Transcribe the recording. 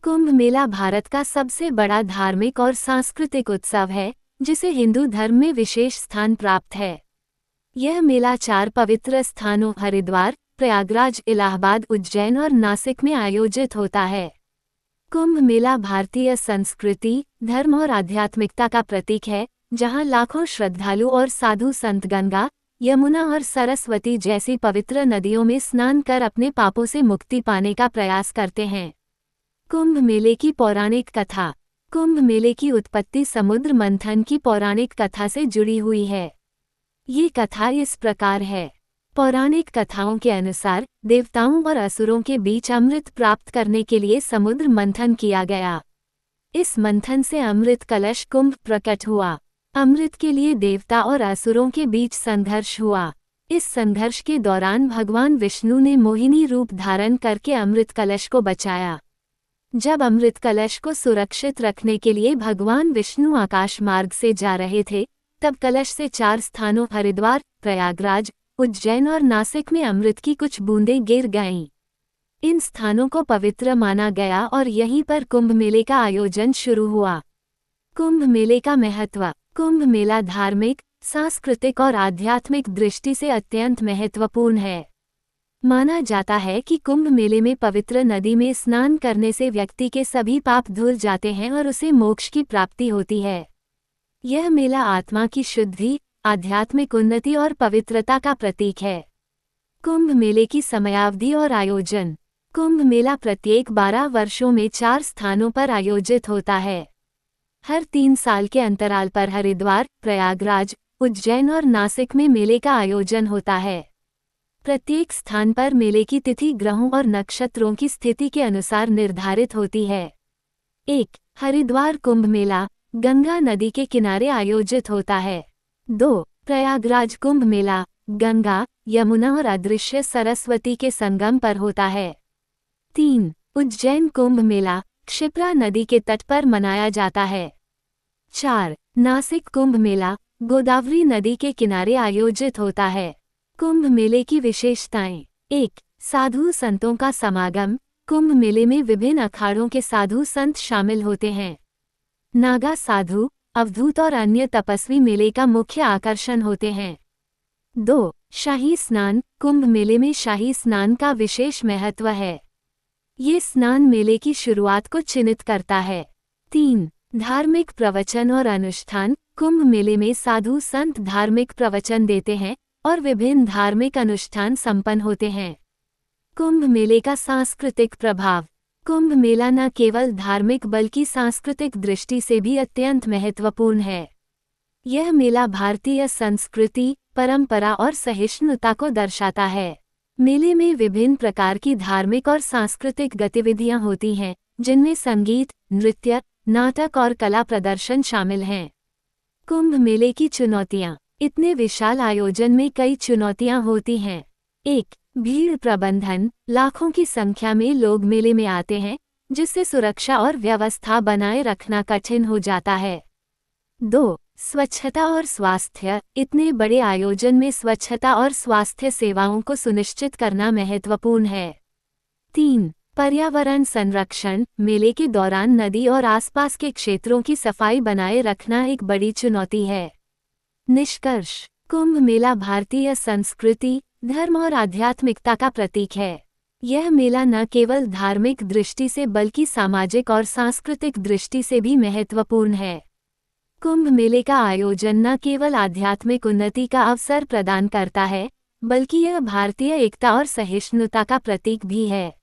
कुंभ मेला भारत का सबसे बड़ा धार्मिक और सांस्कृतिक उत्सव है, जिसे हिंदू धर्म में विशेष स्थान प्राप्त है। यह मेला 4 पवित्र स्थानों हरिद्वार, प्रयागराज, इलाहाबाद, उज्जैन और नासिक में आयोजित होता है। कुंभ मेला भारतीय संस्कृति, धर्म और आध्यात्मिकता का प्रतीक है, जहां लाखों श्रद्धालु और साधु संत गंगा, यमुना और सरस्वती जैसी पवित्र नदियों में स्नान कर अपने पापों से मुक्ति पाने का प्रयास करते हैं। कुंभ मेले की पौराणिक कथा। कुंभ मेले की उत्पत्ति समुद्र मंथन की पौराणिक कथा से जुड़ी हुई है। ये कथा इस प्रकार है। पौराणिक कथाओं के अनुसार देवताओं और असुरों के बीच अमृत प्राप्त करने के लिए समुद्र मंथन किया गया। इस मंथन से अमृत कलश कुंभ प्रकट हुआ। अमृत के लिए देवता और असुरों के बीच संघर्ष हुआ। इस संघर्ष के दौरान भगवान विष्णु ने मोहिनी रूप धारण करके अमृत कलश को बचाया। जब अमृत कलश को सुरक्षित रखने के लिए भगवान विष्णु आकाश मार्ग से जा रहे थे, तब कलश से 4 स्थानों हरिद्वार, प्रयागराज, उज्जैन और नासिक में अमृत की कुछ बूंदें गिर गईं। इन स्थानों को पवित्र माना गया और यहीं पर कुंभ मेले का आयोजन शुरू हुआ। कुंभ मेले का महत्व। कुंभ मेला धार्मिक, सांस्कृतिक और आध्यात्मिक दृष्टि से अत्यंत महत्वपूर्ण है। माना जाता है कि कुंभ मेले में पवित्र नदी में स्नान करने से व्यक्ति के सभी पाप धुल जाते हैं और उसे मोक्ष की प्राप्ति होती है। यह मेला आत्मा की शुद्धि, आध्यात्मिक उन्नति और पवित्रता का प्रतीक है। कुंभ मेले की समयावधि और आयोजन। कुंभ मेला प्रत्येक 12 वर्षों में 4 स्थानों पर आयोजित होता है। हर 3 साल के अंतराल पर हरिद्वार, प्रयागराज, उज्जैन और नासिक में मेले का आयोजन होता है। प्रत्येक स्थान पर मेले की तिथि ग्रहों और नक्षत्रों की स्थिति के अनुसार निर्धारित होती है। 1. हरिद्वार कुंभ मेला गंगा नदी के किनारे आयोजित होता है। 2. प्रयागराज कुंभ मेला गंगा, यमुना और अदृश्य सरस्वती के संगम पर होता है। 3. उज्जैन कुंभ मेला क्षिप्रा नदी के तट पर मनाया जाता है। 4. नासिक कुंभ मेला गोदावरी नदी के किनारे आयोजित होता है। कुंभ मेले की विशेषताएं। 1. साधु संतों का समागम। कुंभ मेले में विभिन्न अखाड़ों के साधु संत शामिल होते हैं। नागा साधु, अवधूत और अन्य तपस्वी मेले का मुख्य आकर्षण होते हैं। 2. शाही स्नान। कुंभ मेले में शाही स्नान का विशेष महत्व है। ये स्नान मेले की शुरुआत को चिन्हित करता है। 3. धार्मिक प्रवचन और अनुष्ठान। कुंभ मेले में साधु संत धार्मिक प्रवचन देते हैं और विभिन्न धार्मिक अनुष्ठान संपन्न होते हैं। कुंभ मेले का सांस्कृतिक प्रभाव। कुंभ मेला न केवल धार्मिक बल्कि सांस्कृतिक दृष्टि से भी अत्यंत महत्वपूर्ण है। यह मेला भारतीय संस्कृति, परंपरा और सहिष्णुता को दर्शाता है। मेले में विभिन्न प्रकार की धार्मिक और सांस्कृतिक गतिविधियां होती हैं, जिनमें संगीत, नृत्य, नाटक और कला प्रदर्शन शामिल हैं। कुंभ मेले की चुनौतियां। इतने विशाल आयोजन में कई चुनौतियां होती हैं। 1. भीड़ प्रबंधन। लाखों की संख्या में लोग मेले में आते हैं, जिससे सुरक्षा और व्यवस्था बनाए रखना कठिन हो जाता है। 2. स्वच्छता और स्वास्थ्य। इतने बड़े आयोजन में स्वच्छता और स्वास्थ्य सेवाओं को सुनिश्चित करना महत्वपूर्ण है। 3. पर्यावरण संरक्षण। मेले के दौरान नदी और आसपास के क्षेत्रों की सफाई बनाए रखना एक बड़ी चुनौती है। निष्कर्ष। कुंभ मेला भारतीय संस्कृति, धर्म और आध्यात्मिकता का प्रतीक है। यह मेला न केवल धार्मिक दृष्टि से बल्कि सामाजिक और सांस्कृतिक दृष्टि से भी महत्वपूर्ण है। कुंभ मेले का आयोजन न केवल आध्यात्मिक उन्नति का अवसर प्रदान करता है, बल्कि यह भारतीय एकता और सहिष्णुता का प्रतीक भी है।